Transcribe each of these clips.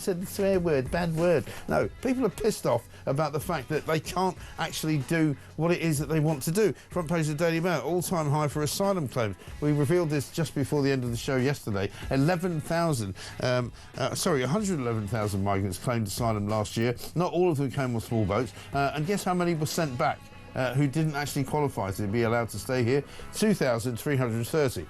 and said the swear word, bad word. No, people are pissed off about the fact that they can't actually do what it is that they want to do. Front page of the Daily Mail, all-time high for asylum claims. We revealed this just before the end of the show yesterday. 111,000 migrants claimed asylum last year. Not all of them came on small boats. And guess how many were sent back? Who didn't actually qualify to be allowed to stay here? 2,330.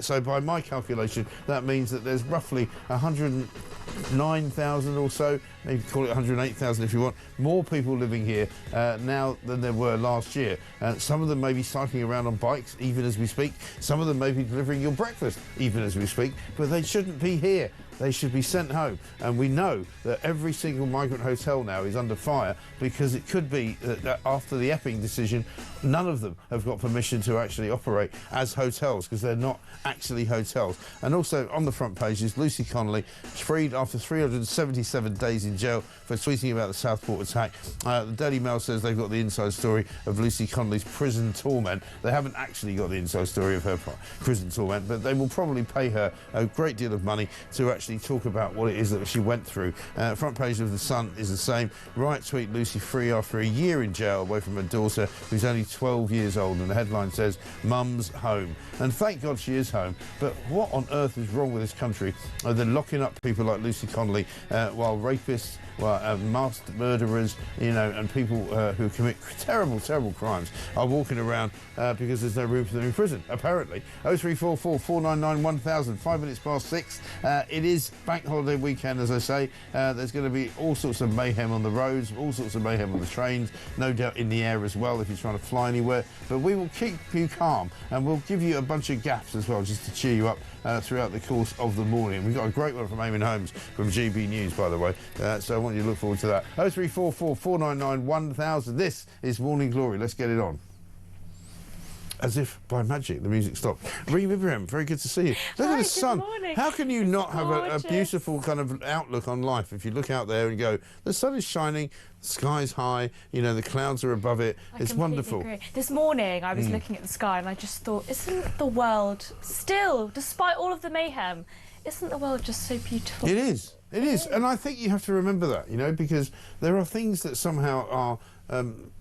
So by my calculation, that means that there's roughly 109,000 or so, maybe call it 108,000 if you want, more people living here now than there were last year. Some of them may be cycling around on bikes even as we speak. Some of them may be delivering your breakfast even as we speak, but they shouldn't be here. They should be sent home. And we know that every single migrant hotel now is under fire because it could be that after the Epping decision, none of them have got permission to actually operate as hotels because they're not actually hotels. And also on the front page is Lucy Connolly, freed after 377 days in jail for tweeting about the Southport attack. The Daily Mail says they've got the inside story of Lucy Connolly's prison torment. They haven't actually got the inside story of her prison torment, but they will probably pay her a great deal of money to actually talk about what it is that she went through. Front page of The Sun is the same. Right tweet Lucy free after a year in jail away from her daughter, who's only 12 years old, and the headline says, Mum's home. And thank God she is home, but what on earth is wrong with this country? They're locking up people like Lucy Connolly while rapists, masked murderers, you know, and people who commit terrible, terrible crimes are walking around because there's no room for them in prison, apparently. 0344 499 1000, 5 minutes past 6. It is bank holiday weekend, as I say. There's going to be all sorts of mayhem on the roads, all sorts of mayhem on the trains, no doubt in the air as well if you're trying to fly anywhere. But we will keep you calm and we'll give you a bunch of gaffes as well, just to cheer you up throughout the course of the morning. We've got a great one from Eamonn Holmes from GB News, by the way, so I want you to look forward to that. 0344 499 1000. This is Morning Glory. Let's get it on. As if by magic, the music stopped. Reem Ibrahim, very good to see you. Look at the sun. Morning. How can you not have a beautiful kind of outlook on life if you look out there and go, the sun is shining, the sky's high, you know, the clouds are above it. It's wonderful. Agree. This morning, I was looking at the sky and I just thought, isn't the world still, despite all of the mayhem, isn't the world just so beautiful? It is. It is. And I think you have to remember that, you know, because there are things that somehow are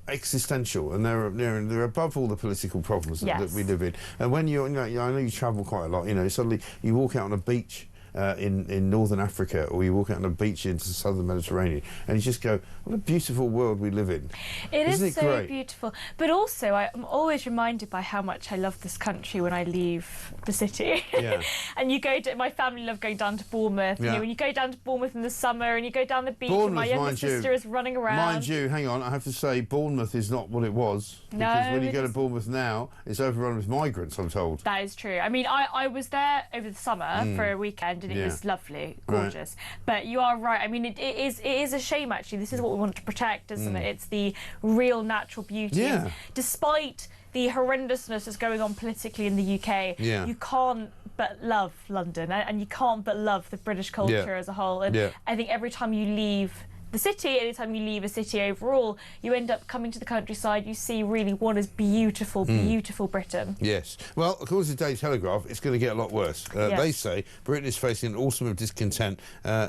existential, and they're above all the political problems that we live in. And when I know you travel quite a lot, you know, suddenly you walk out on a beach in northern Africa, or you walk out on a beach into the southern Mediterranean, and you just go, what a beautiful world we live in. Isn't it so great? Beautiful. But also, I'm always reminded by how much I love this country when I leave the city. Yeah. And you go to, my family love going down to Bournemouth. Yeah. You know, when you go down to Bournemouth in the summer and you go down the beach, Bournemouth, and my younger sister is running around. Mind you, hang on, I have to say, Bournemouth is not what it was. No, because when you go to Bournemouth now, it's overrun with migrants, I'm told. That is true. I mean, I was there over the summer for a weekend, and it was lovely. Gorgeous. Right. But you are right. I mean, it is a shame, actually. This is what we want to protect, isn't it? It's the real natural beauty. Yeah. Despite the horrendousness that's going on politically in the UK, you can't but love London, and you can't but love the British culture as a whole. And I think every time you leave the city, anytime you leave a city overall, you end up coming to the countryside, you see really what is beautiful, beautiful Britain. Yes. Well, according to Daily Telegraph, it's going to get a lot worse. They say Britain is facing an autumn of discontent,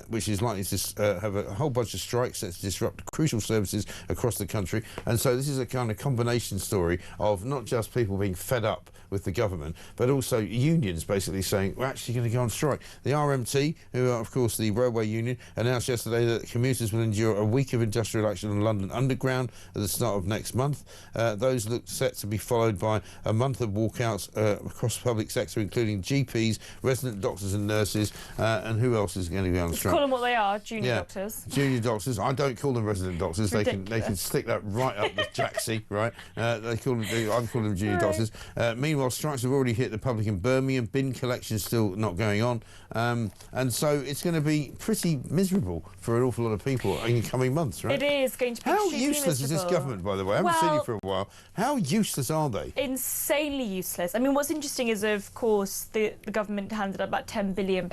which is likely to have a whole bunch of strikes that disrupt crucial services across the country. And so this is a kind of combination story of not just people being fed up with the government, but also unions basically saying, we're actually going to go on strike. The RMT, who are, of course, the railway union, announced yesterday that commuters will endure a week of industrial action on London Underground at the start of next month. Those look set to be followed by a month of walkouts across the public sector, including GPs, resident doctors and nurses, and who else is going to be on strike? Call them what they are, junior doctors. Junior doctors. I don't call them resident doctors. They can stick that right up the jacksie, right? I'm calling them junior doctors. Meanwhile, strikes have already hit the public in Birmingham. Bin collection still not going on, and so it's going to be pretty miserable for an awful lot of people in the coming months, right? It is going to be How useless is this government, by the way? I haven't seen you for a while. How useless are they? Insanely useless. I mean, what's interesting is, of course, the government handed up about £10 billion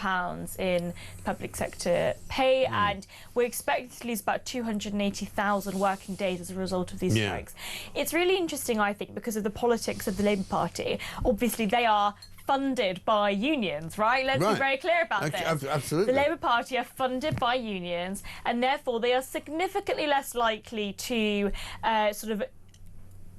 in public sector pay, and we're expected to lose about 280,000 working days as a result of these strikes. It's really interesting, I think, because of the politics of the Labour Party. Obviously, they are funded by unions, right? Let's be very clear about this. Absolutely. The Labour Party are funded by unions, and therefore they are significantly less likely to sort of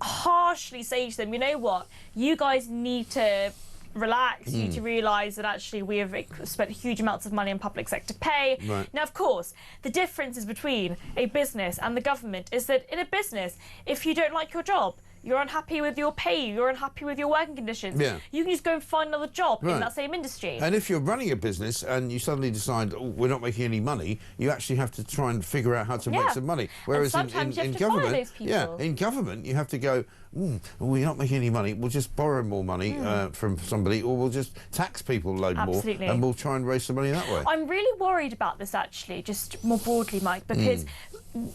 harshly say to them, you know what, you guys need to relax, you need to realise that actually we have spent huge amounts of money on public sector pay. Right. Now, of course, the differences between a business and the government is that in a business, if you don't like your job, you're unhappy with your pay, you're unhappy with your working conditions, you can just go and find another job in that same industry. And if you're running a business and you suddenly decide, oh, we're not making any money, you actually have to try and figure out how to make some money. Whereas in government, in government, you have to go, we're not making any money, we'll just borrow more money from somebody, or we'll just tax people a load more, and we'll try and raise some money that way. I'm really worried about this, actually, just more broadly, Mike, because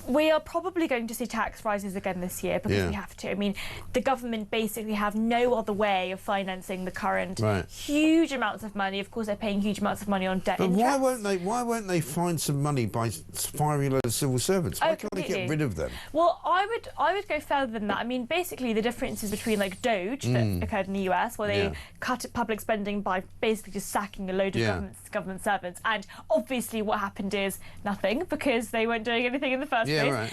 we are probably going to see tax rises again this year because we have to. I mean, the government basically have no other way of financing the current huge amounts of money. Of course, they're paying huge amounts of money on debt interest. Why won't they find some money by firing a load of civil servants? Why can't they get rid of them? Well, I would go further than that. I mean, basically, the differences between like Doge that occurred in the US, where they cut public spending by basically just sacking a load of government servants, and obviously what happened is nothing because they weren't doing anything in the first place.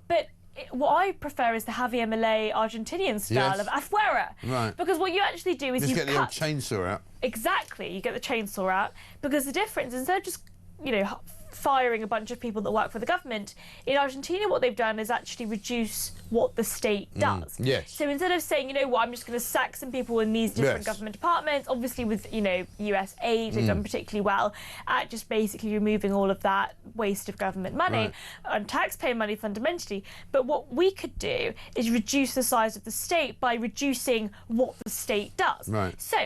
But what I prefer is the Javier Milei Argentinian style of afuera. Because what you actually do is just you get the old chainsaw out. Exactly, you get the chainsaw out, because the difference, instead of just, you know, firing a bunch of people that work for the government, in Argentina what they've done is actually reduce what the state does. So instead of saying, you know what, I'm just going to sack some people in these different government departments, obviously with, you know, US aid, they've done particularly well at just basically removing all of that waste of government money and taxpayer money fundamentally. But what we could do is reduce the size of the state by reducing what the state does. So,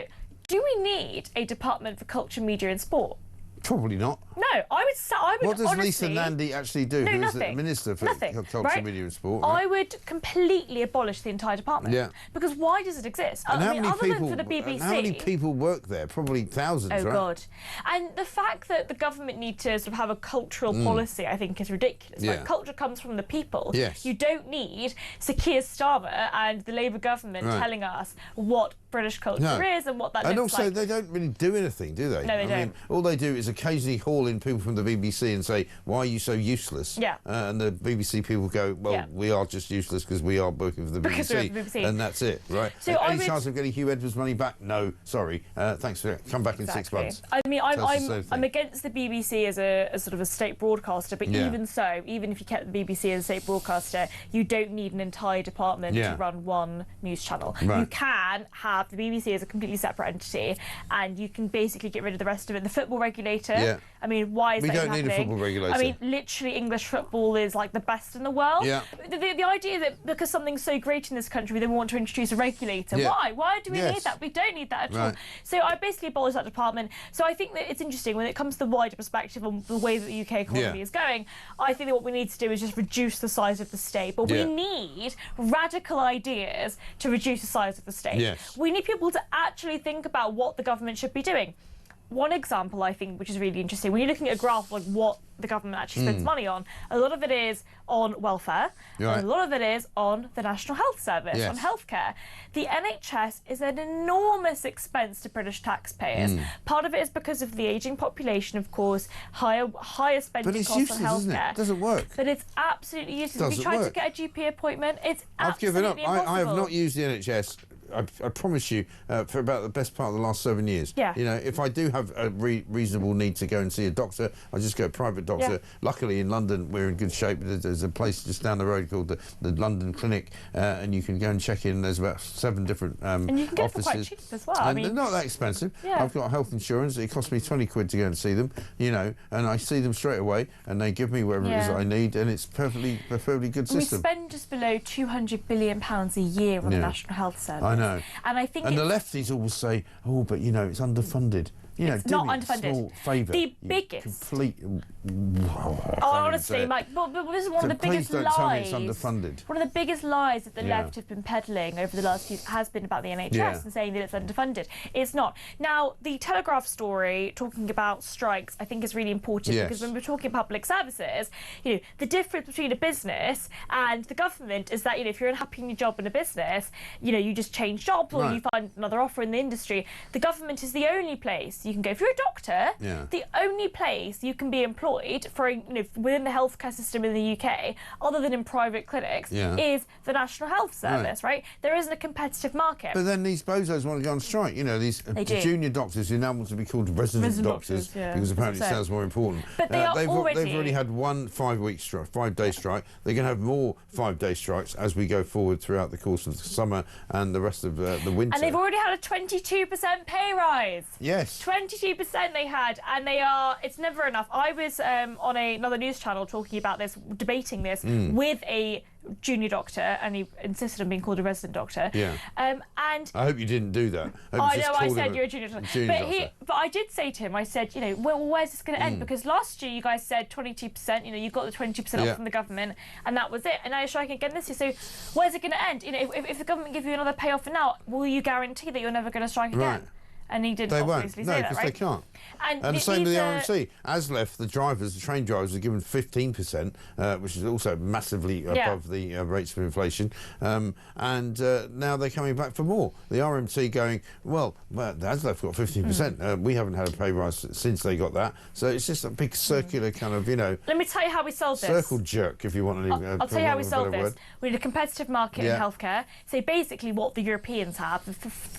do we need a Department for Culture, Media and Sport? Probably not. No, I would What does honestly, Lisa Nandy actually do? Who's the Minister for Culture, Media and Sport? I would completely abolish the entire department. Because why does it exist? And I mean, other than for the BBC. How many people work there? Probably thousands, right? Oh, God. And the fact that the government need to sort of have a cultural policy, I think, is ridiculous. Like, culture comes from the people. You don't need Sir Keir Starmer and the Labour government telling us what British culture is and what that looks like. And also, they don't really do anything, do they? No, they don't. Mean, all they do is occasionally haul in people from the BBC and say, why are you so useless? And the BBC people go, well, we are just useless because we are working for the BBC. Because we're the BBC. And that's it, right? So any chance of getting Hugh Edwards' money back? No, sorry. Thanks for it. Come back in 6 months. I mean, I'm against the BBC as a sort of a state broadcaster, but even so, even if you kept the BBC as a state broadcaster, you don't need an entire department to run one news channel. You can have the BBC as a completely separate entity, and you can basically get rid of the rest of it. The football regulator, I mean, why is that happening? We don't need a football regulator. I mean, literally, English football is like the best in the world. The idea that because something's so great in this country, we then want to introduce a regulator. Why? Why do we need that? We don't need that at all. So I basically abolished that department. So I think that it's interesting when it comes to the wider perspective on the way that the UK economy is going. I think that what we need to do is just reduce the size of the state. But we need radical ideas to reduce the size of the state. We need people to actually think about what the government should be doing. One example, I think, which is really interesting, when you're looking at a graph like what the government actually spends money on, a lot of it is on welfare, and a lot of it is on the National Health Service, on healthcare. The NHS is an enormous expense to British taxpayers. Part of it is because of the ageing population, of course, higher spending costs on healthcare. Isn't it? It doesn't work. But it's absolutely useless. If you try to get a GP appointment, it's absolutely I've given up. impossible. I have not used the NHS. I promise you, for about the best part of the last 7 years. You know, if I do have a reasonable need to go and see a doctor, I just go to a private doctor. Luckily, in London, we're in good shape. There's a place just down the road called the London Clinic, and you can go and check in. There's about 7 different offices. And you can get them quite cheap as well. I mean, they're not that expensive. I've got health insurance. It costs me 20 quid to go and see them, you know, and I see them straight away, and they give me whatever it is that I need, and it's a perfectly good system. We spend just below £200 billion a year on the National Health Service. I know. And I think the lefties always say, oh, but, you know, it's underfunded. You know, it's not do me a underfunded. small favour. The biggest. Complete. Honestly, Mike, but this is one of the biggest please don't lies. tell me it's underfunded. One of the biggest lies that the left have been peddling over the last few has been about the NHS and saying that it's underfunded. It's not. Now, the Telegraph story talking about strikes, I think, is really important because when we're talking public services, you know, the difference between a business and the government is that, you know, if you're unhappy in your job in a business, you know, you just change jobs or you find another offer in the industry. The government is the only place you can go. If you're a doctor, the only place you can be employed for, you know, within the healthcare system in the UK, other than in private clinics, is the National Health Service, right? There isn't a competitive market. But then these bozos want to go on strike. You know, these junior doctors who now want to be called resident doctors because apparently it sounds more important. But they've already had one 5-day strike. They're going to have more 5-day strikes as we go forward throughout the course of the summer and the rest of the winter. And they've already had a 22% pay rise. Yes. 22% they had, and they are, it's never enough. I was on another news channel talking about this, debating this with a junior doctor, and he insisted on being called a resident doctor. And I hope you didn't do that. I know, I said you're a junior doctor. But I did say to him, I said, you know, well, where's this going to end? Because last year you guys said 22%, you know, you got the 20% off from the government, and that was it. And now you're striking again this year. So where's it going to end? You know, if the government gives you another payoff for now, will you guarantee that you're never going to strike again? And he didn't obviously say that, right? No, because they can't. And the same with the RMC. ASLEF, the train drivers, are given 15%, which is also massively above the rates of inflation. And now they're coming back for more. The RMC going, well, the ASLEF got 15%. We haven't had a pay rise since they got that. So it's just a big circular kind of, you know... Let me tell you how we solve this. Circle jerk, if you want to... I'll tell you how we solve this. We need a competitive market in healthcare. So basically what the Europeans have,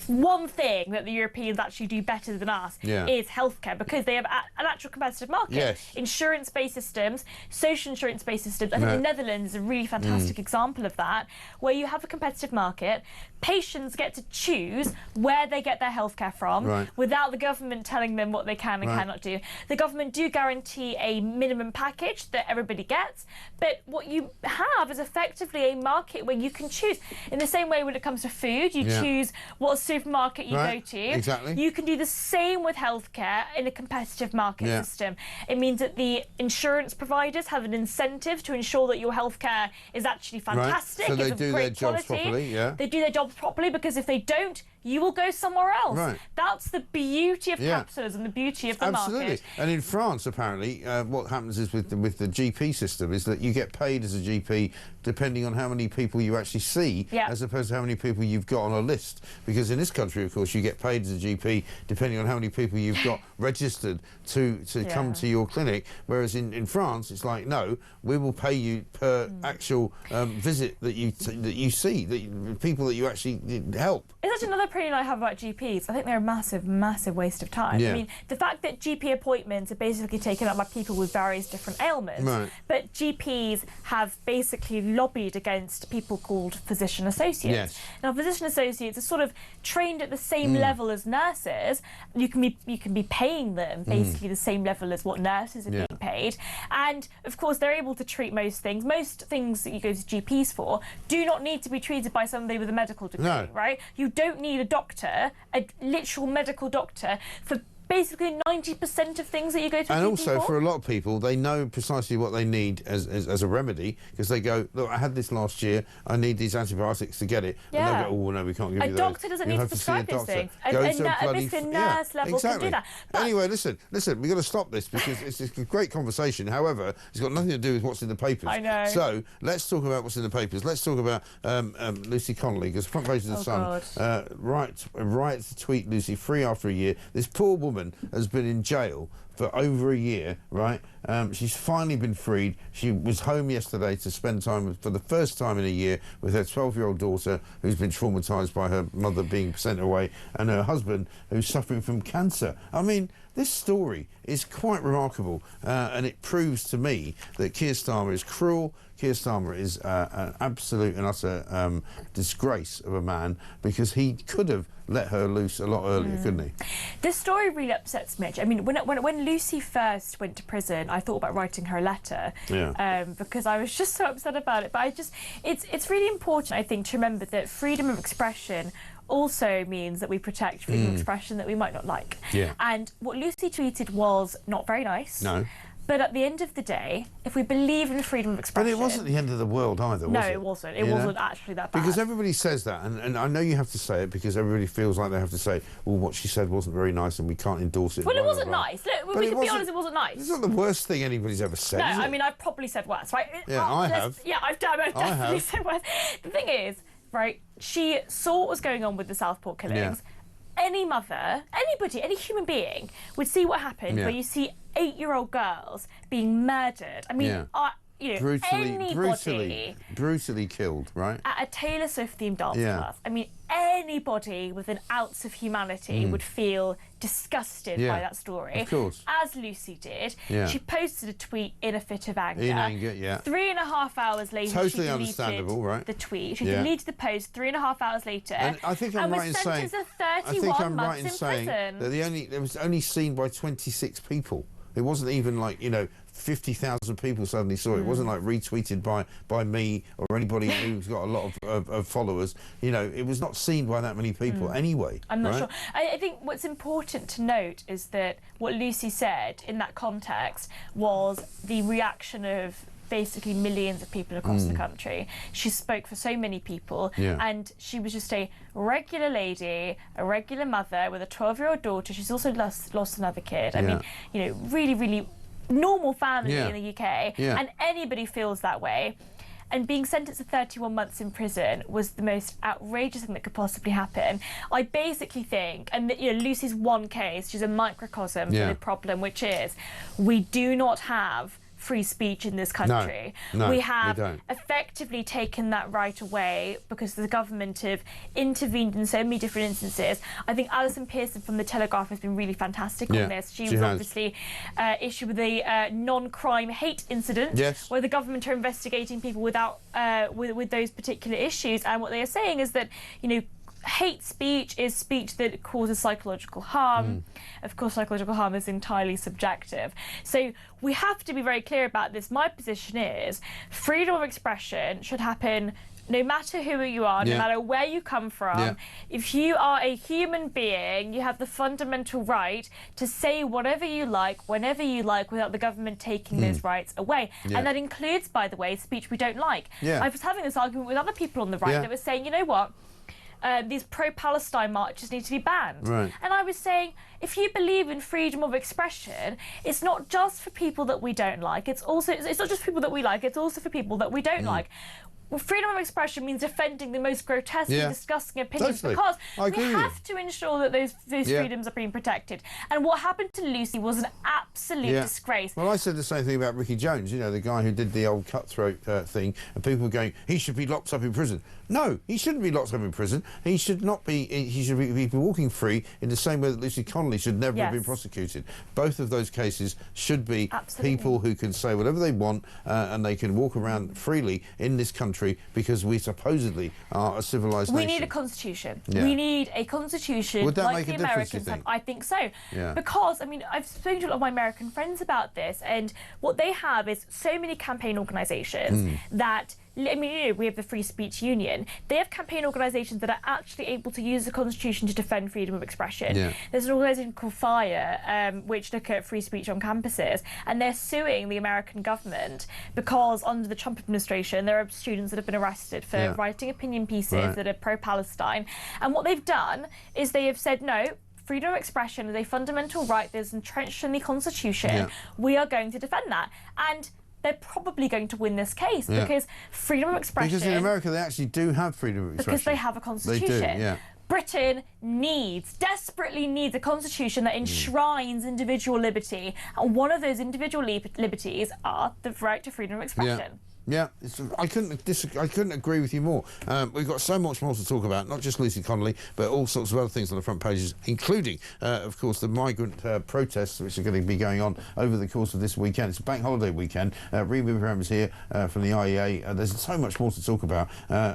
one thing that the Europeans actually do better than us is healthcare, because they have an actual competitive market. Insurance-based systems, social insurance-based systems. I think the Netherlands is a really fantastic example of that, where you have a competitive market. Patients get to choose where they get their healthcare from without the government telling them what they can and cannot do. The government do guarantee a minimum package that everybody gets, but what you have is effectively a market where you can choose. In the same way when it comes to food, you choose what supermarket you go to. Exactly. You can do the same with healthcare in a competitive market system. It means that the insurance providers have an incentive to ensure that your healthcare is actually fantastic. So they do their jobs properly, They do their jobs properly, because if they don't, you will go somewhere else. That's the beauty of capitalism, the beauty of the market. And in France, apparently, what happens is with the GP system is that you get paid as a GP depending on how many people you actually see, as opposed to how many people you've got on a list. Because in this country, of course, you get paid as a GP depending on how many people you've got registered to come to your clinic. Whereas in France, it's like, no, we will pay you per actual visit that you see, the people that you actually help. Is that another opinion I have about GPs? I think they're a massive, massive waste of time. I mean, the fact that GP appointments are basically taken up by people with various different ailments, but GPs have basically lobbied against people called physician associates. Now, physician associates are sort of trained at the same level as nurses. You can be paying them basically the same level as what nurses are being paid, and of course they're able to treat most things. Most things that you go to GPs for do not need to be treated by somebody with a medical degree, right? You don't need a doctor, a literal medical doctor, for basically 90% of things that you go to. And also, for a lot of people, they know precisely what they need as a remedy, because they go, look, I had this last year, I need these antibiotics to get it. And they'll go, oh, no, we can't give you those. A doctor doesn't need to prescribe these things. A nurse level can do that. But anyway, listen, we've got to stop this, because it's a great conversation. However, it's got nothing to do with what's in the papers. I know. So let's talk about what's in the papers. Let's talk about Lucy Connolly, because front page of the Sun, right to tweet Lucy free after a year. This poor woman has been in jail for over a year, right? She's finally been freed. She was home yesterday to spend time for the first time in a year with her 12-year-old daughter, who's been traumatised by her mother being sent away, and her husband, who's suffering from cancer. I mean, this story is quite remarkable, and it proves to me that Keir Starmer is cruel. Keir Starmer is an absolute and utter disgrace of a man, because he could have let her loose a lot earlier, couldn't he? This story really upsets Mitch. I mean, when Lucy first went to prison, I thought about writing her a letter, because I was just so upset about it. But it's really important, I think, to remember that freedom of expression also means that we protect freedom of expression that we might not like. Yeah. And what Lucy tweeted was not very nice. No. But at the end of the day, if we believe in freedom of expression... But it wasn't the end of the world either, was it? No, it wasn't. It wasn't actually that bad. Because everybody says that, and I know you have to say it because everybody feels like they have to say, well, what she said wasn't very nice and we can't endorse it. Well, it wasn't nice. Look, we can be honest, it wasn't nice. It's not the worst thing anybody's ever said, No, is it? I mean, I've probably said worse, right? Yeah, I have. Yeah, I've definitely said worse. The thing is, right, she saw what was going on with the Southport killings. Yeah. Any mother, anybody, any human being would see what happened where you see 8-year-old girls being murdered. I mean, brutally killed, right? At a Taylor Swift themed dance class. I mean, anybody with an ounce of humanity would feel disgusted by that story. Of course. As Lucy did. She posted a tweet in a fit of anger. In anger, yeah. 3.5 hours later, totally she understandable, right? the tweet. She deleted the post 3.5 hours later. And I think I'm right in saying, that it was only seen by 26 people. It wasn't even like, 50,000 people suddenly saw it. It wasn't like retweeted by me or anybody who's got a lot of followers. It was not seen by that many people anyway. I'm not sure. I think what's important to note is that what Lucy said in that context was the reaction of basically millions of people across the country. She spoke for so many people, and she was just a regular lady, a regular mother with a 12-year-old daughter. She's also lost another kid. I mean, really, really normal family in the UK, and anybody feels that way. And being sentenced to 31 months in prison was the most outrageous thing that could possibly happen. I basically think, and Lucy's one case, she's a microcosm for the problem, which is we do not have free speech in this country. No, we have effectively taken that right away because the government have intervened in so many different instances. I think Alison Pearson from The Telegraph has been really fantastic on this. She was obviously issued with a non-crime hate incident where the government are investigating people without with those particular issues, and what they are saying is that hate speech is speech that causes psychological harm. Of course, psychological harm is entirely subjective. So we have to be very clear about this. My position is freedom of expression should happen no matter who you are, no matter where you come from. If you are a human being, you have the fundamental right to say whatever you like, whenever you like, without the government taking those rights away. And that includes, by the way, speech we don't like. I was having this argument with other people on the right that were saying, you know what? These pro-Palestine marches need to be banned. And I was saying, if you believe in freedom of expression, it's not just for people that we don't like. It's not just for people that we like. It's also for people that we don't like. Well, freedom of expression means defending the most grotesque and disgusting opinions because we have to ensure that those freedoms are being protected. And what happened to Lucy was an absolute disgrace. Well, I said the same thing about Ricky Jones, the guy who did the old cutthroat thing, and people were going, he should be locked up in prison. No, he shouldn't be locked up in prison. He should not be. He should be walking free in the same way that Lucy Connolly should never have been prosecuted. Both of those cases should be people who can say whatever they want and they can walk around freely in this country because we supposedly are a civilised nation. We need a constitution. We need a constitution like the Americans have. I think so. Because, I mean, I've spoken to a lot of my American friends about this, and what they have is so many campaign organisations that I mean, we have the Free Speech Union. They have campaign organisations that are actually able to use the Constitution to defend freedom of expression. There's an organisation called FIRE, which look at free speech on campuses, and they're suing the American government because under the Trump administration, there are students that have been arrested for writing opinion pieces that are pro-Palestine. And what they've done is they have said, no, freedom of expression is a fundamental right that is entrenched in the Constitution. We are going to defend that. And they're probably going to win this case because freedom of expression... Because in America they actually do have freedom of expression. Because they have a constitution. They do, Britain desperately needs a constitution that enshrines individual liberty, and one of those individual liberties are the right to freedom of expression. Yeah, I couldn't agree with you more. We've got so much more to talk about, not just Lucy Connolly, but all sorts of other things on the front pages, including, of course, the migrant protests, which are going to be going on over the course of this weekend. It's a bank holiday weekend. Reem Ibrahim is here from the IEA. There's so much more to talk about.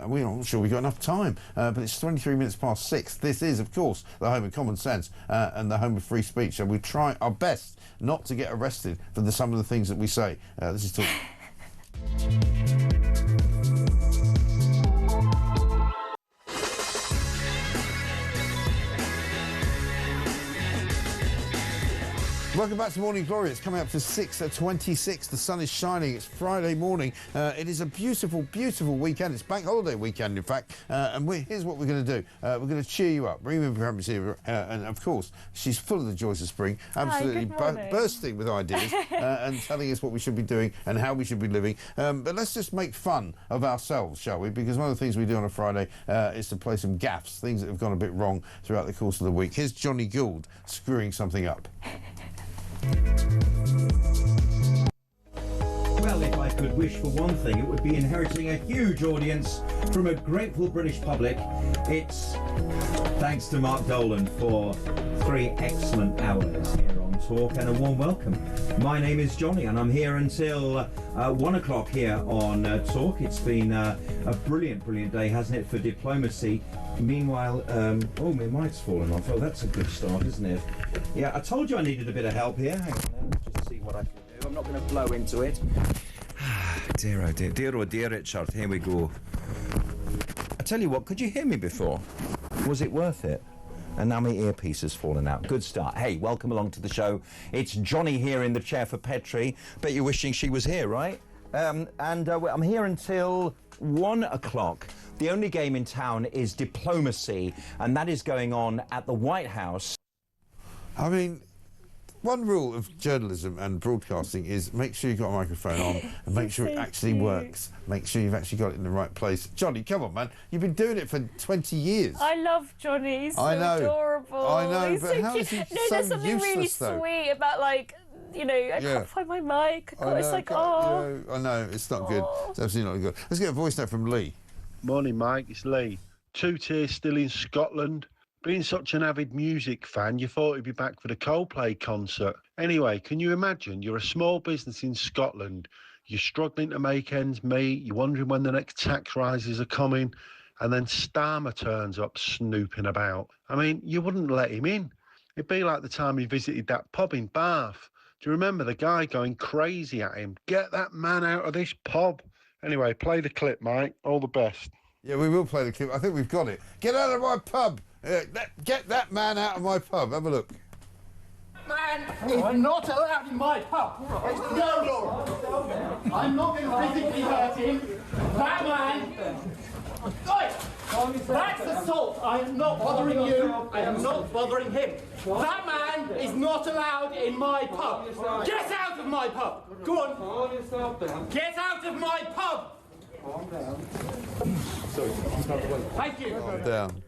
We're not sure we've got enough time, but it's 23 minutes past 6. This is, of course, the home of common sense and the home of free speech. So we try our best not to get arrested for some of the things that we say. This is Talk. Welcome back to Morning Glory. It's coming up to 6:26. The sun is shining. It's Friday morning. It is a beautiful, beautiful weekend. It's bank holiday weekend, in fact. And here's what we're going to do. We're going to cheer you up. Reem Ibrahim is here, and of course, she's full of the joys of spring, absolutely bursting with ideas and telling us what we should be doing and how we should be living. But let's just make fun of ourselves, shall we? Because one of the things we do on a Friday is to play some gaffes, things that have gone a bit wrong throughout the course of the week. Here's Johnny Gould screwing something up. Well, if I could wish for one thing, it would be inheriting a huge audience from a grateful British public. It's thanks to Mark Dolan for 3 excellent hours here on Talk, and a warm welcome. My name is Johnny, and I'm here until 1 o'clock here on Talk. It's been a brilliant, brilliant day, hasn't it, for diplomacy. Meanwhile, oh, my mic's fallen off. Oh, that's a good start, isn't it? Yeah, I told you I needed a bit of help here. Hang on now, let's just see what I can do. I'm not going to blow into it. Dear, oh dear, dear, oh dear, Richard, here we go. I tell you what, could you hear me before? Was it worth it? And now my earpiece has fallen out. Good start. Hey, welcome along to the show. It's Johnny here in the chair for Petrie. Bet you're wishing she was here, right? I'm here until 1 o'clock. The only game in town is diplomacy, and that is going on at the White House. I mean, one rule of journalism and broadcasting is make sure you've got a microphone on and make sure it actually works. Make sure you've actually got it in the right place. Johnny, come on, man. You've been doing it for 20 years. I love Johnny. He's so adorable. I know, He's but so how cute. is he No, so there's something really though? sweet about, like, you know, I can't find my mic. It's like, oh. I know, it's not good. It's absolutely not good. Let's get a voice note from Lee. Morning, Mike. It's Lee. 2 tiers still in Scotland. Being such an avid music fan, you thought he'd be back for the Coldplay concert. Anyway, can you imagine? You're a small business in Scotland. You're struggling to make ends meet. You're wondering when the next tax rises are coming. And then Starmer turns up snooping about. I mean, you wouldn't let him in. It'd be like the time he visited that pub in Bath. Do you remember the guy going crazy at him? Get that man out of this pub. Anyway, play the clip, Mike. All the best. Yeah, we will play the clip. I think we've got it. Get out of my pub. Get that man out of my pub. Have a look. Man is not allowed in my pub. No, Laura. I'm not going to physically hurt him. That man... Oi! That's assault. I am not bothering you. I am not bothering him. That man is not allowed in my pub. Get out of my pub. Go on. Calm yourself down. Get out of my pub. Calm down. Sorry. Thank you. Calm down.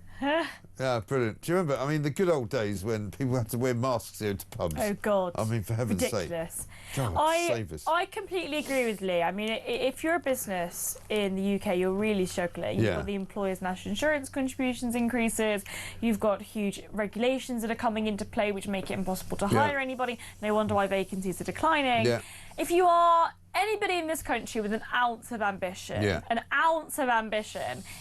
Yeah, brilliant. Do you remember, I mean, the good old days when people had to wear masks here to pubs? Oh, God. I mean, for heaven's sake. Ridiculous. God, save us. I completely agree with Lee. I mean, if you're a business in the UK, you're really struggling. You've got the employers' national insurance contributions increases. You've got huge regulations that are coming into play which make it impossible to hire anybody. No wonder why vacancies are declining. Yeah. If you are anybody in this country with an ounce of ambition,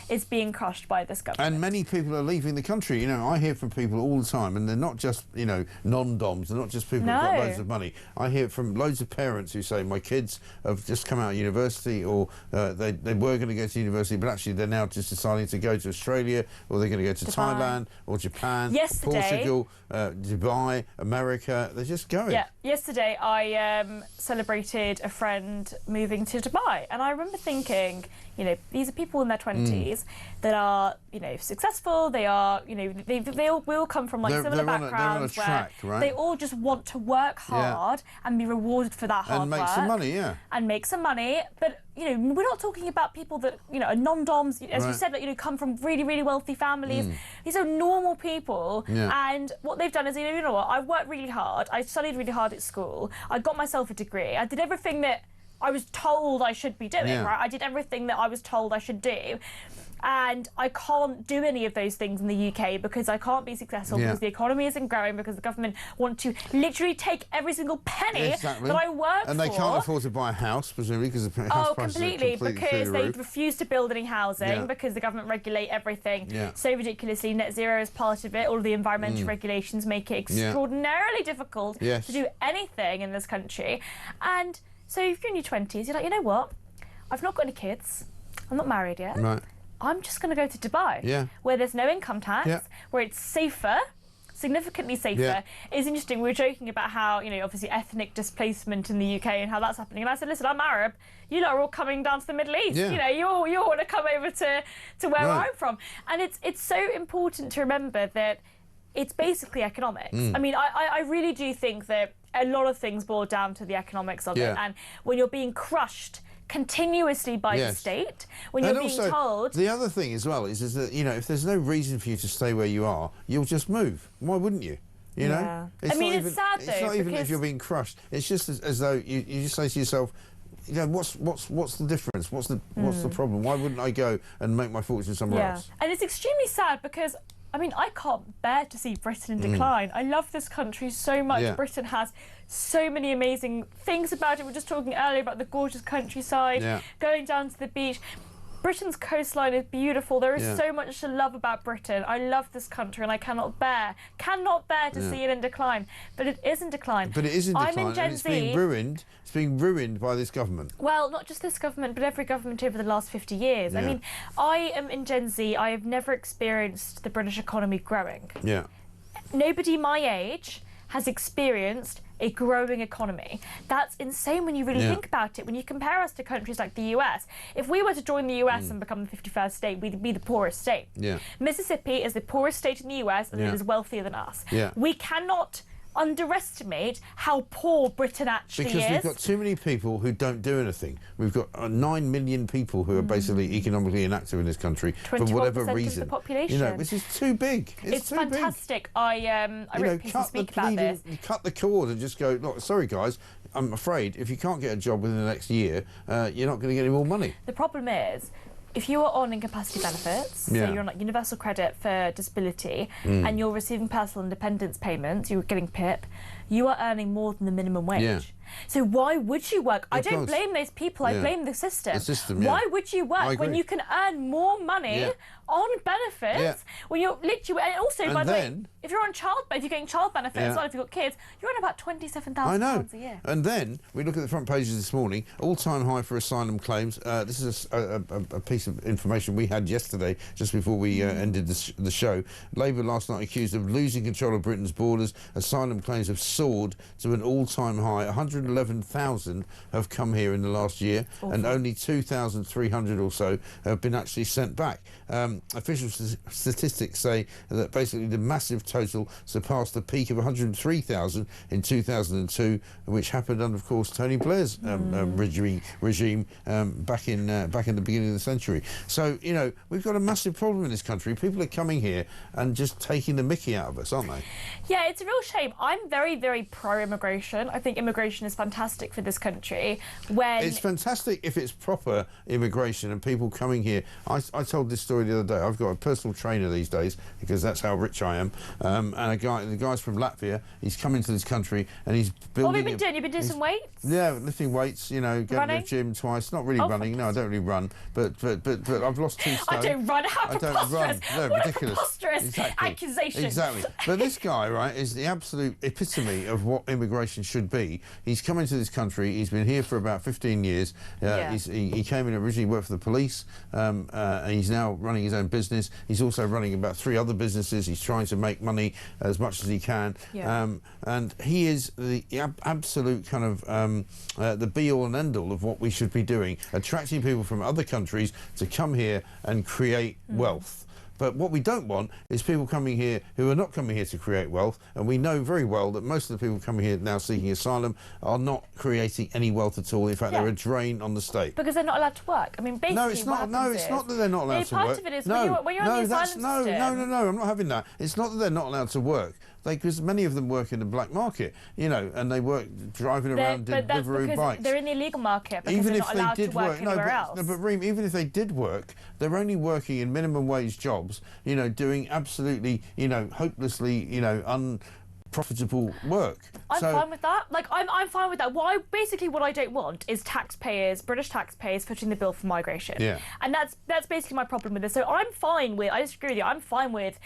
is being crushed by this government. And many people are leaving the country. You know, I hear from people all the time, and they're not just, you know, non-doms, they're not just people who've got loads of money. I hear from loads of parents who say, my kids have just come out of university, or they were going to go to university, but actually they're now just deciding to go to Australia, or they're going to go to Thailand, or Japan, Portugal, Dubai, America. They're just going. Yeah, yesterday I celebrated a friend moving to Dubai, and I remember thinking, you know, these are people in their 20s that are, you know, successful. They are, you know, they all will come from like similar backgrounds where they all just want to work hard and be rewarded for that hard work. And make some money, And make some money, but, you know, we're not talking about people that, you know, are non-doms, as you said, like, you know, come from really, really wealthy families. These are normal people, and what they've done is, you know what, I've worked really hard, I studied really hard at school, I got myself a degree, I did everything that I was told I should be doing, right? I did everything that I was told I should do. And I can't do any of those things in the UK because I can't be successful because the economy isn't growing, because the government want to literally take every single penny that I work for. And they can't afford to buy a house, presumably, because the house prices are completely because they refuse to build any housing because the government regulate everything so ridiculously. Net zero is part of it. All of the environmental regulations make it extraordinarily difficult to do anything in this country. And so if you're in your 20s, you're like, you know what? I've not got any kids. I'm not married yet. Right. I'm just going to go to Dubai, where there's no income tax, where it's safer, significantly safer. It's interesting, we were joking about how, you know, obviously ethnic displacement in the UK and how that's happening. And I said, listen, I'm Arab. You lot are all coming down to the Middle East. You know, you all want to come over to where I'm from. And it's so important to remember that it's basically economics. I mean, I really do think that a lot of things boil down to the economics of it. And when you're being crushed continuously by the state, when you're being told... The other thing as well is that, you know, if there's no reason for you to stay where you are, you'll just move. Why wouldn't you? You know? I mean, it's sad though. It's not even if you're being crushed. It's just as though you just say to yourself, you know, what's the difference? What's the problem? Why wouldn't I go and make my fortune somewhere else? And it's extremely sad because, I mean, I can't bear to see Britain in decline. I love this country so much. Britain has so many amazing things about it. We were just talking earlier about the gorgeous countryside, going down to the beach. Britain's coastline is beautiful. There is so much to love about Britain. I love this country and I cannot bear to see it in decline. But it is in decline. But it is in decline, I'm in Gen and it's Z. being ruined. It's being ruined by this government. Well, not just this government, but every government over the last 50 years. I mean, I am in Gen Z. I have never experienced the British economy growing. Nobody my age has experienced a growing economy. That's insane when you really think about it. When you compare us to countries like the US, if we were to join the US and become the 51st state, we'd be the poorest state. Mississippi is the poorest state in the US and it is wealthier than us. We cannot underestimate how poor Britain actually is. Because we've got too many people who don't do anything. We've got 9 million people who are basically economically inactive in this country for whatever reason. Of the population. You know, this is too big. It's too fantastic. Big. I wrote a piece of speak about this. Cut the cord and just go, look, sorry guys, I'm afraid if you can't get a job within the next year, you're not going to get any more money. The problem is, if you are on incapacity benefits, so you're on like universal credit for disability, and you're receiving personal independence payments, you're getting PIP, you are earning more than the minimum wage. So why would you work? I don't blame those people, I blame the system. Why would you work when you can earn more money on benefits when you're literally... And also, by the way, if you're on if you're getting child benefits, or if you've got kids, you're on about £27,000 a year. And then we look at the front pages this morning, all-time high for asylum claims. This is a piece of information we had yesterday, just before we ended the show. Labour last night accused of losing control of Britain's borders. Asylum claims have soared to an all-time high. 111,000 have come here in the last year, and only 2,300 or so have been actually sent back. Official statistics say that basically the massive total surpassed the peak of 103,000 in 2002, which happened under, of course, Tony Blair's regime back in the beginning of the century. So, you know, we've got a massive problem in this country. People are coming here and just taking the mickey out of us, aren't they? Yeah, it's a real shame. I'm very, very pro-immigration. I think immigration is fantastic for this country. It's fantastic if it's proper immigration and people coming here. I told this story the other day. I've got a personal trainer these days because that's how rich I am. And the guy's from Latvia. He's come into this country and he's building... What have you been doing? You've been doing some weights? Yeah, lifting weights, you know, going to the gym twice. Not really running. No, I don't really run. But I've lost 2 stone. I don't run. How preposterous. No, what ridiculous. A preposterous accusation. Exactly. But this guy, right, is the absolute epitome of what immigration should be. He's come into this country. He's been here for about 15 years. He came in originally, worked for the police, and he's now running his own business. He's also running about 3 other businesses. He's trying to make money as much as he can. And he is the absolute kind of the be-all and end-all of what we should be doing, attracting people from other countries to come here and create wealth. But what we don't want is people coming here who are not coming here to create wealth, and we know very well that most of the people coming here now seeking asylum are not creating any wealth at all. In fact, they're a drain on the state. Because they're not allowed to work. I mean, basically, no, it's not. No, it's not that they're not allowed to work. Part of it is when you're on the asylum system. No, I'm not having that. It's not that they're not allowed to work. Because many of them work in the black market, you know, and they work driving around Deliveroo bikes. They're in the illegal market because they're not allowed to work anywhere else. No, but Reem, even if they did work, they're only working in minimum wage jobs, you know, doing absolutely, you know, hopelessly, you know, unprofitable work. I'm fine with that. Like, I'm fine with that. Basically what I don't want is British taxpayers footing the bill for migration. And that's basically my problem with this. So I'm fine with, I disagree with you, I'm fine with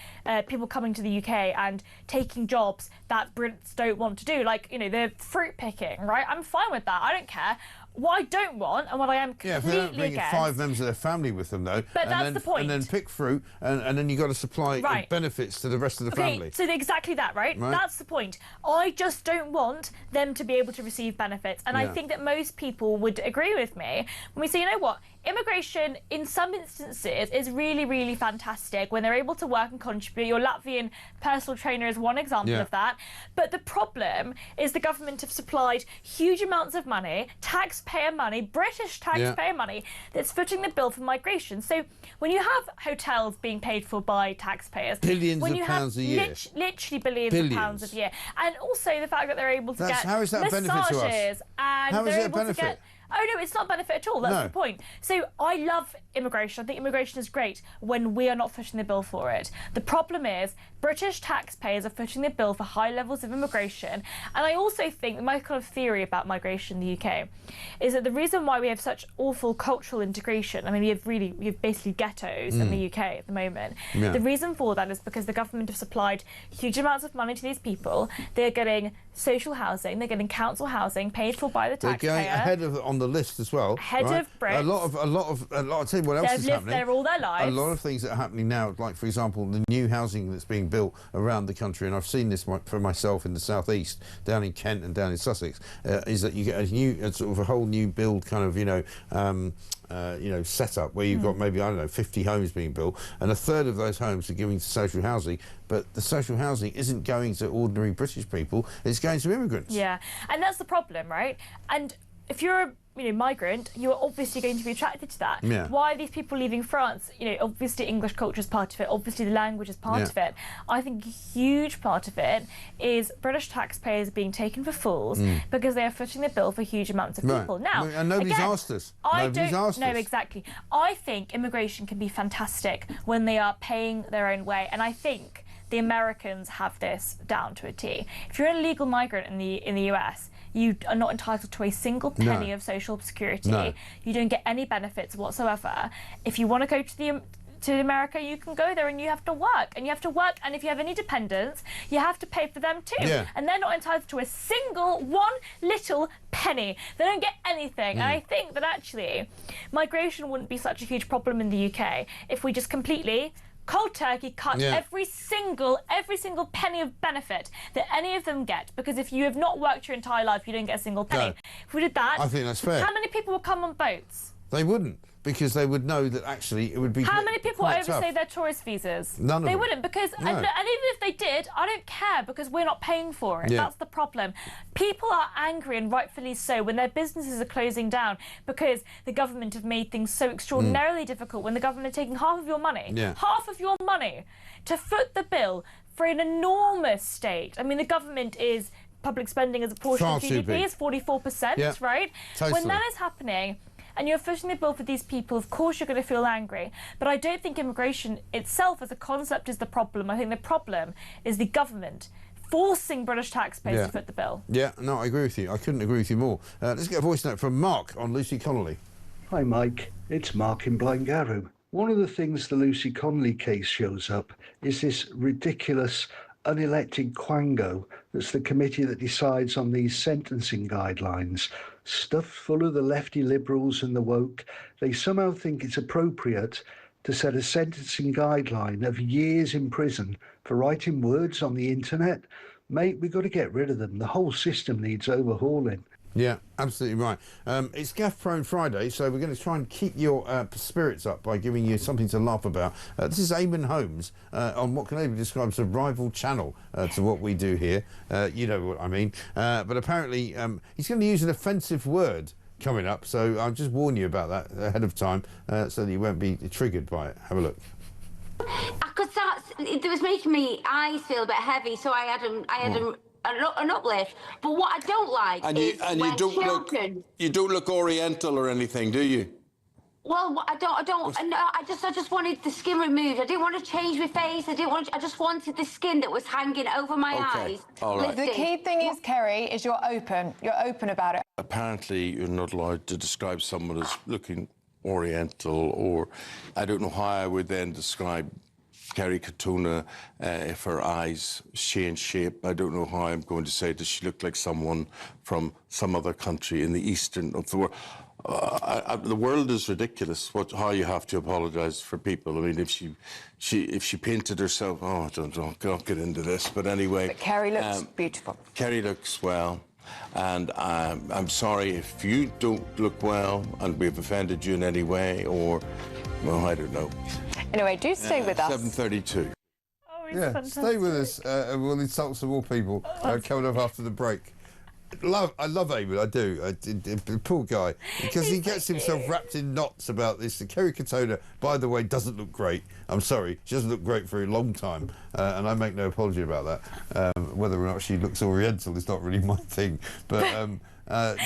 people coming to the UK and taking jobs that Brits don't want to do. Like, you know, the fruit picking, right? I'm fine with that. I don't care. What I don't want, and what I am completely if they don't bring against... 5 members of their family with them, though... But that's the point. And then pick fruit, and then you've got to supply benefits to the rest of the family. So exactly that, right? That's the point. I just don't want them to be able to receive benefits. And I think that most people would agree with me when we say, you know what, immigration, in some instances, is really, really fantastic when they're able to work and contribute. Your Latvian personal trainer is one example of that. But the problem is the government have supplied huge amounts of money, taxpayer money, British taxpayer money, that's footing the bill for migration. So when you have hotels being paid for by taxpayers... Billions of pounds a year. Literally billions of pounds a year. And also the fact that they're able to get how is that a benefit to us? And how is they're it a able benefit? to get... Oh, no, it's not a benefit at all. That's the point. So I love immigration. I think immigration is great when we are not footing the bill for it. The problem is British taxpayers are footing the bill for high levels of immigration. And I also think my kind of theory about migration in the UK is that the reason why we have such awful cultural integration, I mean, we have basically ghettos in the UK at the moment. The reason for that is because the government have supplied huge amounts of money to these people. They're getting social housing, they're getting council housing paid for by the taxpayer. They're going ahead of on the list as well. Head of Brits. A lot of. I'll tell you what else is happening. They've lived there all their lives. A lot of things that are happening now, like for example, the new housing that's being built around the country, and I've seen this for myself in the southeast, down in Kent and down in Sussex, is that you get a whole new build kind of setup where you've got maybe 50 homes being built, and a third of those homes are giving to social housing. But the social housing isn't going to ordinary British people; it's going to immigrants. Yeah, and that's the problem, right? And if you're a migrant, you're obviously going to be attracted to that. Yeah. Why are these people leaving France? Obviously English culture is part of it. Obviously the language is part of it. I think a huge part of it is British taxpayers being taken for fools because they are footing the bill for huge amounts of people. Now, and nobody's asked us. No, exactly. I think immigration can be fantastic when they are paying their own way, and I think the Americans have this down to a T. If you're an illegal migrant in the US, you are not entitled to a single penny of social security. No. You don't get any benefits whatsoever. If you want to go to America, you can go there and you have to work. And if you have any dependents, you have to pay for them too. Yeah. And they're not entitled to a single one little penny. They don't get anything. And I think that actually migration wouldn't be such a huge problem in the UK if we just completely cold turkey cut every single penny of benefit that any of them get, because if you have not worked your entire life, you don't get a single penny. If we did that, I think that's fair. How many people would come on boats? They wouldn't, because they would know that actually it would be. How many people quite overstay tough. their tourist visas? None of them. They wouldn't, because No. and even if they did, I don't care, because we're not paying for it. Yeah. That's the problem. People are angry, and rightfully so, when their businesses are closing down because the government have made things so extraordinarily difficult. When the government are taking half of your money, to foot the bill for an enormous state. I mean, the government is public spending as a portion Far of too GDP big. is 44%, right? Totally. When that is happening, and you're footing the bill for these people, of course you're going to feel angry. But I don't think immigration itself as a concept is the problem. I think the problem is the government forcing British taxpayers to foot the bill. Yeah, no, I agree with you. I couldn't agree with you more. Let's get a voice note from Mark on Lucy Connolly. Hi, Mike. It's Mark in Blangarrow. One of the things the Lucy Connolly case shows up is this ridiculous unelected quango that's the committee that decides on these sentencing guidelines. Stuffed full of the lefty liberals and the woke, they somehow think it's appropriate to set a sentencing guideline of years in prison for writing words on the internet. Mate, we've got to get rid of them. The whole system needs overhauling. Yeah, absolutely right. It's Gaff Prone Friday, so we're going to try and keep your spirits up by giving you something to laugh about. This is Eamonn Holmes on what can only be described as a rival channel to what we do here. You know what I mean. But apparently he's going to use an offensive word coming up, so I'll just warn you about that ahead of time so that you won't be triggered by it. Have a look. I could start, it was making me eyes feel a bit heavy, so I had an uplift. But what I don't like is when children... You don't look Oriental or anything, do you? Well, I just wanted the skin removed. I didn't want to change my face. I just wanted the skin that was hanging over my eyes. All right. The key thing is, Kerry, is you're open. You're open about it. Apparently, you're not allowed to describe someone as looking Oriental, or I don't know how I would then describe Kerry Katona, if her eyes change shape, I don't know how I'm going to say, does she look like someone from some other country in the eastern of the world? The world is ridiculous. How you have to apologise for people. I mean, if she painted herself, I don't get into this. But anyway, but Kerry looks beautiful. Kerry looks well, and I'm sorry if you don't look well and we've offended you in any way, or well, I don't know. Anyway, do stay with us. 7:32. Oh, yeah, fantastic. stay with us. We'll insult some more people coming up after the break. I love Eamonn, I do. Poor guy, because he gets himself wrapped in knots about this. Kerry Katona, by the way, doesn't look great. I'm sorry, she doesn't look great for a long time, and I make no apology about that. Whether or not she looks Oriental is not really my thing, but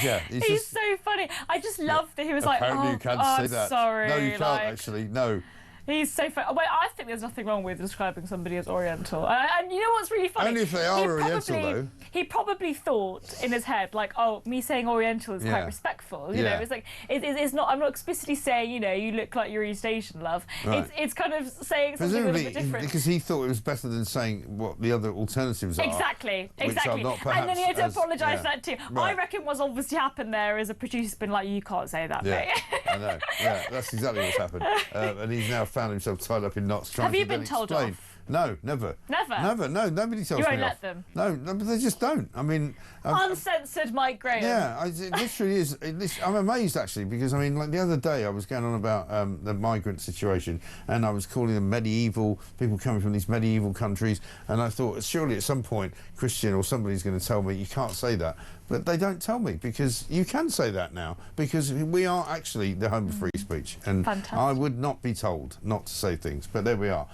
yeah, he's so funny. I just love that he was apparently like, you can't say that. Sorry. No, you can't actually. No. He's so funny. Wait, I think there's nothing wrong with describing somebody as Oriental. And you know what's really funny? Only if they are Oriental, though. He probably thought in his head, like, oh, me saying Oriental is quite respectful. You know, it's like, it's not, I'm not explicitly saying, you know, you look like you're East Asian, love. Right. It's kind of saying something a little bit different. Because he thought it was better than saying what the other alternatives are. Exactly. And then he had to apologise for that too. Right. I reckon what's obviously happened there is a producer's been like, you can't say that, mate. I know. Yeah, that's exactly what's happened. And he's now found himself tied up in knots trying to Have you been told off? No, never. Never? Never, no, nobody tells me off. You won't let them? No, but they just don't. I mean... Uncensored Mike Graham. Yeah, it literally is. I'm amazed, actually, because, I mean, like the other day I was going on about the migrant situation, and I was calling them medieval, people coming from these medieval countries, and I thought, surely at some point, Christian or somebody's going to tell me, you can't say that. But they don't tell me, because you can say that now, because we are actually the home of free speech, and fantastic. I would not be told not to say things, but there we are.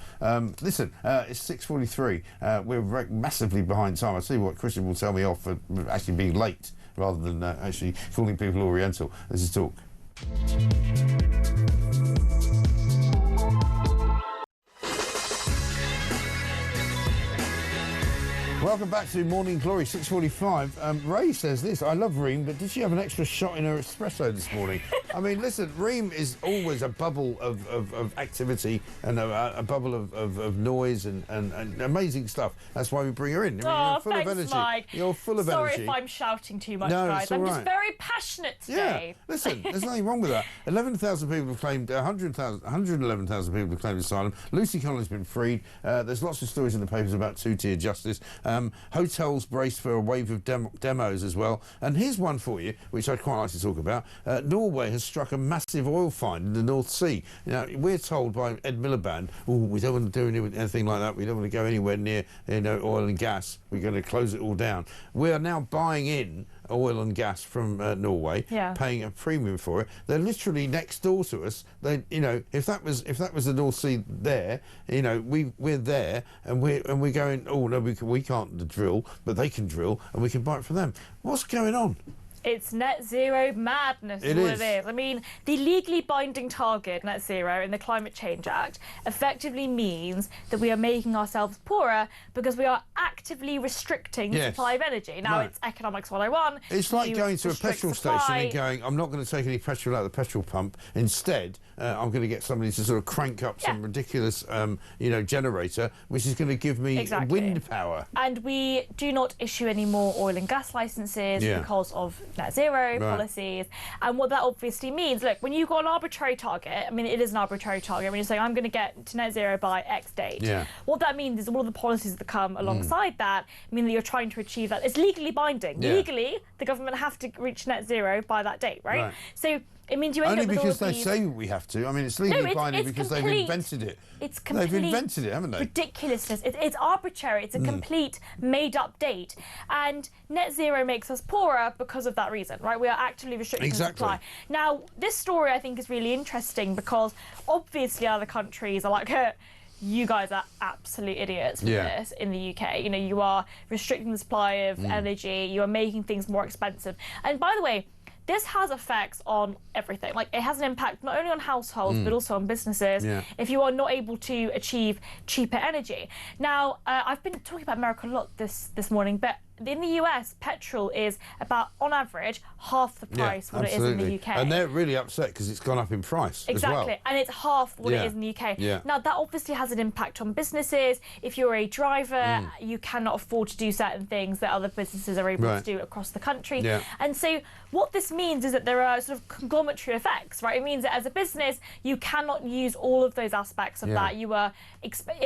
Listen, it's 6:43. We're massively behind time. I'll tell you what, Christian will tell me off for actually being late rather than actually calling people Oriental. This is Talk. Welcome back to Morning Glory, 6:45. Ray says this, I love Reem, but did she have an extra shot in her espresso this morning? I mean, listen, Reem is always a bubble of activity and a bubble of noise and amazing stuff. That's why we bring her in. I mean, you're full of energy. Mike. You're full of energy. Sorry if I'm shouting too much, no, guys. I'm just very passionate today. Yeah, listen, there's nothing wrong with that. 11,000 people have claimed, 111,000 people have claimed asylum. Lucy Connolly's been freed. There's lots of stories in the papers about two-tier justice. Hotels braced for a wave of demos as well. And here's one for you, which I'd quite like to talk about. Norway has struck a massive oil find in the North Sea. Now, we're told by Ed Miliband, we don't want to do anything like that. We don't want to go anywhere near oil and gas. We're going to close it all down. We are now buying in oil and gas from Norway, paying a premium for it. They're literally next door to us. They, if that was the North Sea there, we're there, and we're going. Oh no, we can't drill, but they can drill, and we can buy it from them. What's going on? It's net zero madness, is what it is. I mean, the legally binding target, net zero, in the Climate Change Act effectively means that we are making ourselves poorer because we are actively restricting the supply of energy. Now, it's Economics 101. It's like going to a petrol station and going, I'm not going to take any petrol out of the petrol pump. Instead, I'm going to get somebody to sort of crank up some ridiculous, generator, which is going to give me wind power. And we do not issue any more oil and gas licenses because of net zero policies. And what that obviously means, look, when you've got an arbitrary target, I mean, it is an arbitrary target, when you're saying, I'm going to get to net zero by X date. What that means is all of the policies that come alongside that mean that you're trying to achieve that. It's legally binding. Legally, the government have to reach net zero by that date, right? So it means you end only up with because all they say we have to. I mean, it's legally binding because they've invented it. It's complete they've invented it, haven't they? Ridiculousness. It's arbitrary. It's a complete made-up date. And net zero makes us poorer because of that reason, right? We are actively restricting supply. Now, this story, I think, is really interesting because obviously other countries are like, you guys are absolute idiots for this in the UK. You are restricting the supply of energy. You are making things more expensive. And by the way, this has effects on everything. Like, it has an impact not only on households, but also on businesses if you are not able to achieve cheaper energy. Now, I've been talking about America a lot this morning, but in the US, petrol is about, on average, half the price what it is in the UK. And they're really upset because it's gone up in price as well. Exactly, and it's half what it is in the UK. Now, that obviously has an impact on businesses. If you're a driver, you cannot afford to do certain things that other businesses are able to do across the country. And so what this means is that there are sort of conglomerate effects, right? It means that as a business, you cannot use all of those aspects of that.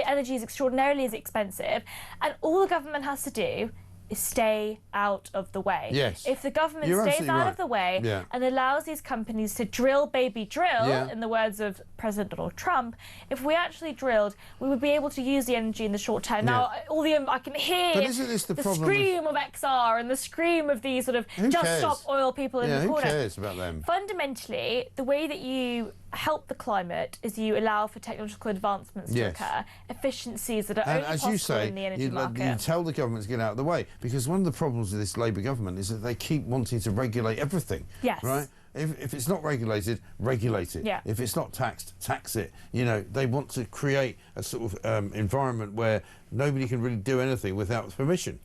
Energy is extraordinarily expensive, and all the government has to do is stay out of the way. If the government stays out of the way and allows these companies to drill, baby, drill, in the words of President Donald Trump, if we actually drilled, we would be able to use the energy in the short term. Now, I can hear the scream of XR and the scream of these sort of just stop oil people in the corner. Who cares about them? Fundamentally, the way that you help the climate is you allow for technological advancements to occur, efficiencies that are only possible in the energy market. You tell the government to get out of the way, because one of the problems with this Labour government is that they keep wanting to regulate everything. Right? If it's not regulated, regulate it. If it's not taxed, tax it. You know, they want to create a sort of environment where nobody can really do anything without permission.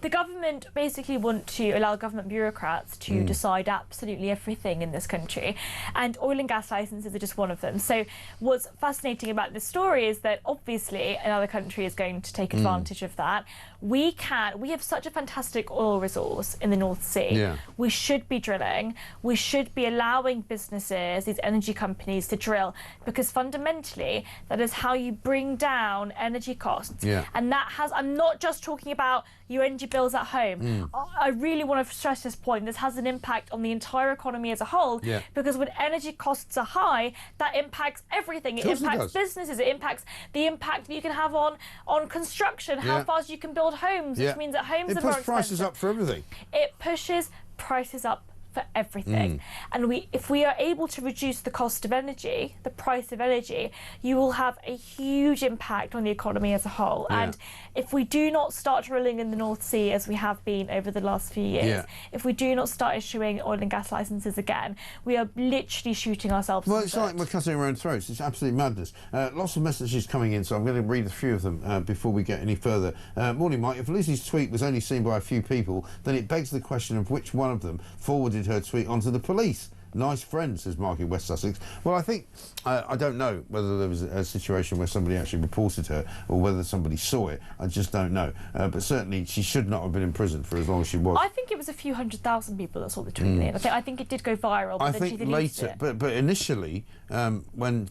The government basically want to allow government bureaucrats to decide absolutely everything in this country, and oil and gas licences are just one of them. So what's fascinating about this story is that obviously another country is going to take advantage of that. We have such a fantastic oil resource in the North Sea. We should be drilling. We should be allowing businesses, these energy companies, to drill, because fundamentally that is how you bring down energy costs. And that has, I'm not just talking about your energy bills at home. I really want to stress this point. This has an impact on the entire economy as a whole, because when energy costs are high, that impacts everything. It impacts businesses. It impacts the impact that you can have on construction, how fast you can build homes, which means that homes are more expensive. It pushes prices up for everything. It pushes prices up for everything. And if we are able to reduce the cost of energy, the price of energy, you will have a huge impact on the economy as a whole. And if we do not start drilling in the North Sea as we have been over the last few years, if we do not start issuing oil and gas licences again, we are literally shooting ourselves in the foot. It's like we're cutting our own throats. It's absolute madness. Lots of messages coming in, so I'm going to read a few of them before we get any further. Morning, Mike. If Lucy's tweet was only seen by a few people, then it begs the question of which one of them forwarded her tweet onto the police. Nice friend, says Mark in West Sussex. Well, I think, I don't know whether there was a situation where somebody actually reported her or whether somebody saw it. I just don't know. But certainly she should not have been in prison for as long as she was. I think it was a few 100,000 people that saw the tweet. I think it did go viral, but then she deleted it. But initially,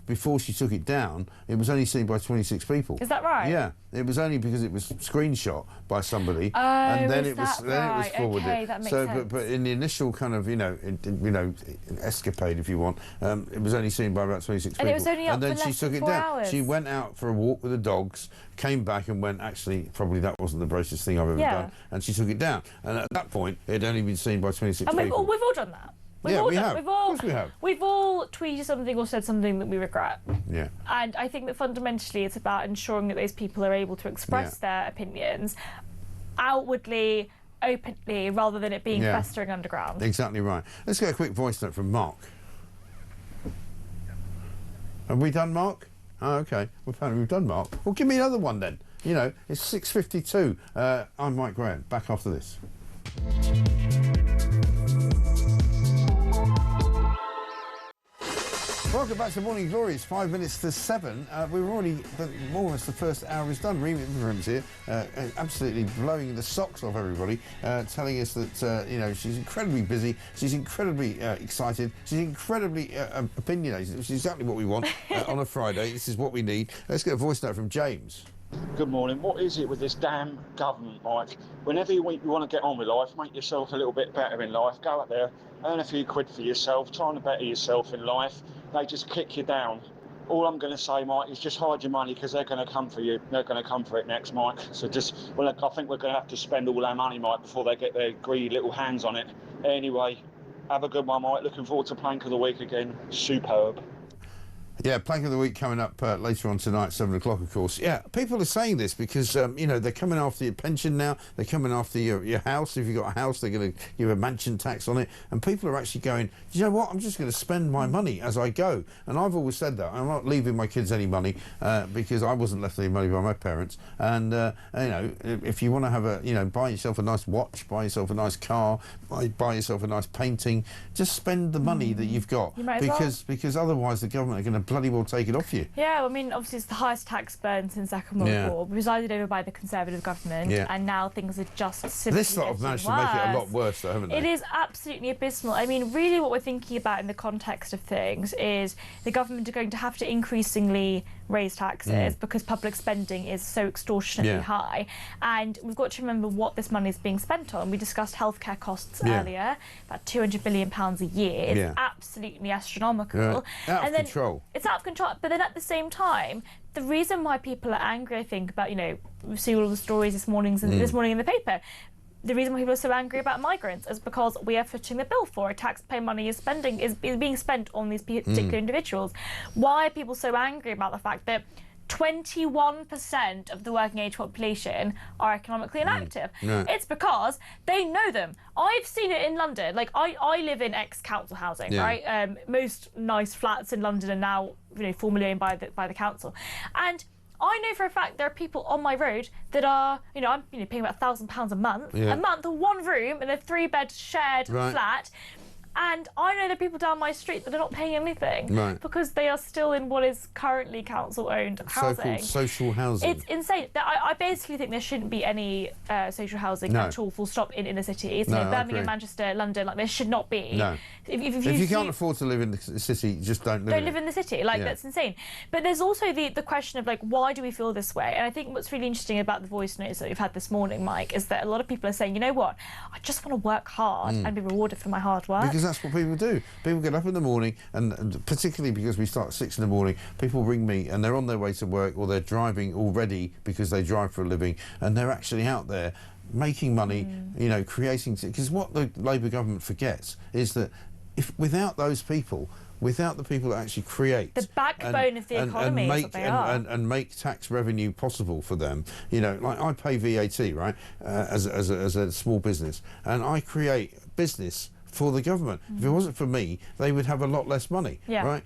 before she took it down, it was only seen by 26 people. Is that right? Yeah. It was only because it was screenshot by somebody, and then it was forwarded. Okay, that makes sense. But in the initial kind of escapade, if you want, it was only seen by about 26 people. And it was only up and then for she less took than it 4 down. hours. She went out for a walk with the dogs, came back and went, actually, probably that wasn't the brociest thing I've ever done, and she took it down. And at that point, it had only been seen by 26 people. And we've all done that. We have. Of course we have. We've all tweeted something or said something that we regret. Yeah. And I think that fundamentally it's about ensuring that those people are able to express their opinions outwardly, openly, rather than it being festering underground. Exactly right. Let's get a quick voice note from Mark. Have we done Mark? Oh, OK. Apparently we've done Mark. Well, give me another one then. You know, it's 6:52. I'm Mike Graham. Back after this. Welcome back to Morning Glory. It's 5 minutes to 7. We're already, more or less the first hour is done. Reem Ibrahim's here, absolutely blowing the socks off everybody, telling us that, she's incredibly busy, she's incredibly excited, she's incredibly opinionated, which is exactly what we want on a Friday. This is what we need. Let's get a voice note from James. Good morning. What is it with this damn government, Mike? Whenever you want to get on with life, make yourself a little bit better in life, go out there, earn a few quid for yourself, trying to better yourself in life. They just kick you down. All I'm going to say, Mike, is just hide your money because they're going to come for you. They're going to come for it next, Mike. So I think we're going to have to spend all our money, Mike, before they get their greedy little hands on it. Anyway, have a good one, Mike. Looking forward to Plank of the Week again. Superb. Yeah, Plank of the Week coming up later on tonight, 7 o'clock, of course. Yeah, people are saying this because, you know, they're coming after your pension now. They're coming after your house. If you've got a house, they're going to give a mansion tax on it. And people are actually going, you know what, I'm just going to spend my money as I go. And I've always said that. I'm not leaving my kids any money because I wasn't left any money by my parents. And, you know, if you want to have a, you know, buy yourself a nice watch, buy yourself a nice car, buy yourself a nice painting, just spend the money that you've got. Because otherwise the government are going to bloody well take it off you. Yeah, I mean, obviously it's the highest tax burden since Second World War, presided over by the Conservative government, and now things are just simply This lot have managed to make it a lot worse, though, haven't they? It is absolutely abysmal. I mean, really what we're thinking about in the context of things is the government are going to have to increasingly raise taxes because public spending is so extortionately high. And we've got to remember what this money is being spent on. We discussed healthcare costs earlier, about £200 billion a year. It's absolutely astronomical. Out of control. It's out of control. But then at the same time, the reason why people are angry, I think, about, you know, we've seen all the stories this morning in the paper. The reason why people are so angry about migrants is because we are footing the bill for it. Taxpayer money is being spent on these particular individuals. Why are people so angry about the fact that 21% of the working age population are economically inactive? It's because they know them. I've seen it in London. Like, I live in ex-council housing, right? Most nice flats in London are now, you know, formally owned by the council. And I know for a fact there are people on my road that are, you know, I'm paying about £1,000 a month, one room in a 3-bed shared flat. And I know there are people down my street that are not paying anything because they are still in what is currently council-owned housing. So-called social housing. It's insane. I basically think there shouldn't be any social housing at all, full stop, in inner cities. You know, Birmingham, Manchester, London, like, there should not be. No. If you can't afford to live in the city, just don't live in the city. Like, that's insane. But there's also the question of, like, why do we feel this way? And I think what's really interesting about the voice notes that we've had this morning, Mike, is that a lot of people are saying, you know what, I just want to work hard and be rewarded for my hard work. Because that's what people do. People get up in the morning, and particularly because we start at 6 in the morning, people ring me and they're on their way to work, or they're driving already because they drive for a living, and they're actually out there making money, you know, creating... Because what the Labour government forgets is that without those people, without the people that actually create the backbone of the economy, and make tax revenue possible for them, you know, like I pay VAT, right, as a small business, and I create business for the government. If it wasn't for me, they would have a lot less money, right?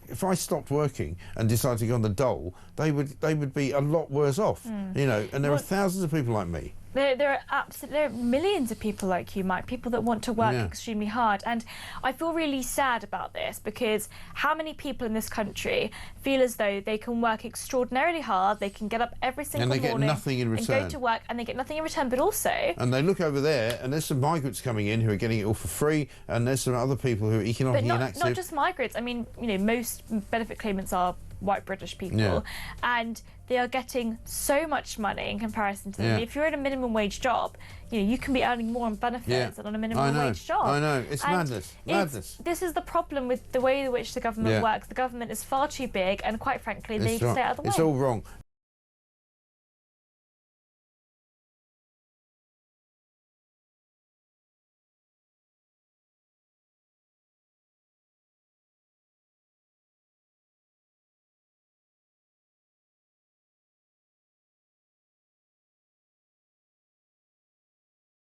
If I stopped working and decided to go on the dole, they would be a lot worse off, you know. And there are thousands of people like me. There are millions of people like you, Mike, people that want to work extremely hard. And I feel really sad about this because how many people in this country feel as though they can work extraordinarily hard, they can get up every single morning and they get nothing in return, and go to work, and they get nothing in return, but also... And they look over there, and there's some migrants coming in who are getting it all for free, and there's some other people who are economically inactive. Not just migrants. I mean, you know, most benefit claimants are white British people, and they are getting so much money in comparison to them. If you're in a minimum wage job, you know, you can be earning more on benefits than on a minimum wage job. I know, it's madness. This is the problem with the way in which the government works. The government is far too big, and quite frankly, they stay out of the way. It's all wrong.